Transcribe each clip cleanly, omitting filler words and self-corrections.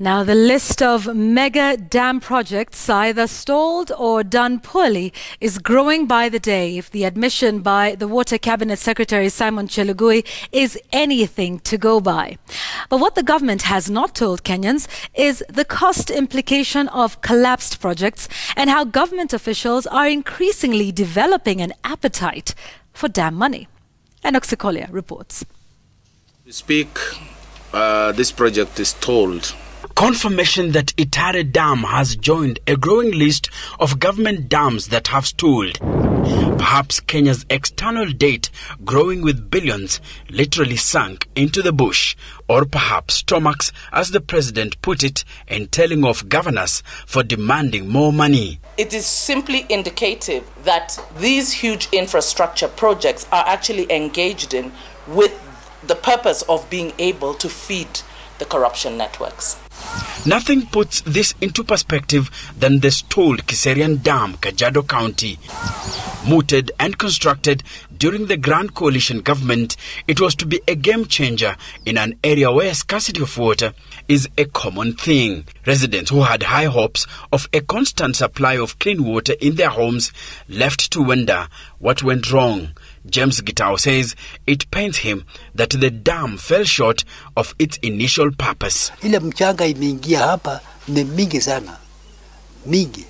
Now, the list of mega dam projects either stalled or done poorly is growing by the day, if the admission by the Water Cabinet Secretary Simon Chelugui is anything to go by. But what the government has not told Kenyans is the cost implication of collapsed projects and how government officials are increasingly developing an appetite for dam money. And Oxikolia reports. To speak, this project is stalled. Confirmation that Itare Dam has joined a growing list of government dams that have stalled. Perhaps Kenya's external debt, growing with billions, literally sunk into the bush. Or perhaps stomachs, as the president put it, entailing off governors for demanding more money. It is simply indicative that these huge infrastructure projects are actually engaged in with the purpose of being able to feed the corruption networks. Nothing puts this into perspective than the stalled Kiserian Dam, Kajiado County. Mooted and constructed during the Grand Coalition government, it was to be a game changer in an area where scarcity of water is a common thing. Residents who had high hopes of a constant supply of clean water in their homes left to wonder what went wrong. James Gitao says it pains him that the dam fell short of its initial purpose. Ile mchanga imeingia hapa ni mingi sana. Mingi.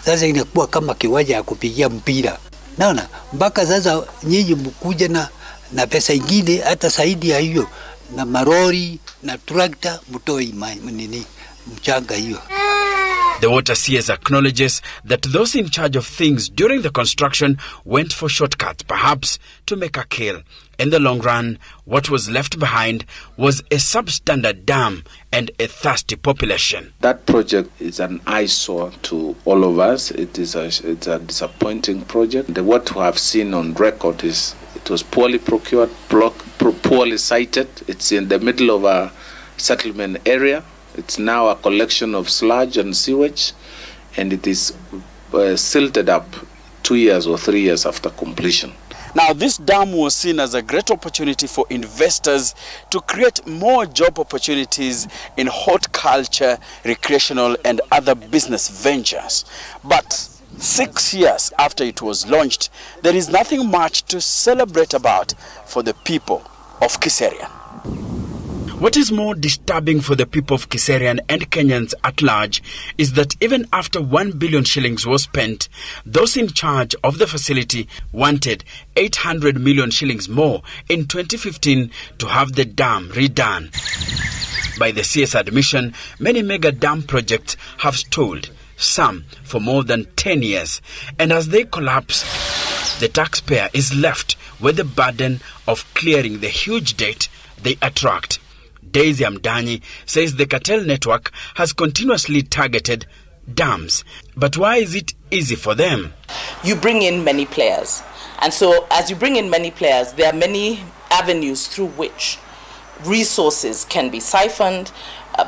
Sasa inakuwa kama kiwanja ya kupigia mpira. Naona mpaka sasa nyinyi mkuja na pesa ingine hata zaidi ya hiyo na marori na trakta mtoi nini mchanga hiyo. The water CS acknowledges that those in charge of things during the construction went for shortcuts, perhaps to make a kill. In the long run, what was left behind was a substandard dam and a thirsty population. That project is an eyesore to all of us. It's a disappointing project. What we have seen on record is it was poorly procured, poorly sited. It's in the middle of a settlement area. It's now a collection of sludge and sewage, and it is silted up 2 years or 3 years after completion. Now, this dam was seen as a great opportunity for investors to create more job opportunities in horticulture, recreational and other business ventures. But 6 years after it was launched, there is nothing much to celebrate about for the people of Kiserian. What is more disturbing for the people of Kiserian and Kenyans at large is that even after 1 billion shillings was spent, those in charge of the facility wanted 800 million shillings more in 2015 to have the dam redone. By the CS admission, many mega dam projects have stalled, some for more than 10 years, and as they collapse, the taxpayer is left with the burden of clearing the huge debt they attract. Daisy Amdanyi says the cartel network has continuously targeted dams. But why is it easy for them? You bring in many players. And so as you bring in many players, there are many avenues through which resources can be siphoned,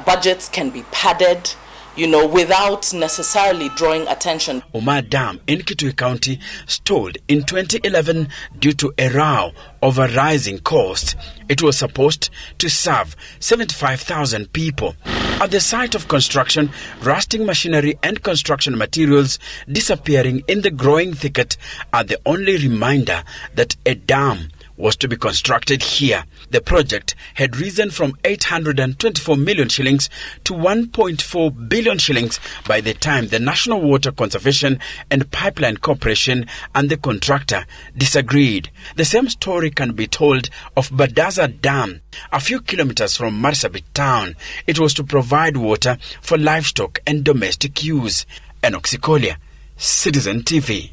budgets can be padded, without necessarily drawing attention. Umar Dam in Kitui County stalled in 2011 due to a row over rising costs. It was supposed to serve 75,000 people. At the site of construction, rusting machinery and construction materials disappearing in the growing thicket are the only reminder that a dam was to be constructed here. The project had risen from 824 million shillings to 1.4 billion shillings by the time the National Water Conservation and Pipeline Corporation and the contractor disagreed. The same story can be told of Badaza Dam, a few kilometers from Marsabit town. It was to provide water for livestock and domestic use. And Oxikolia, Citizen TV.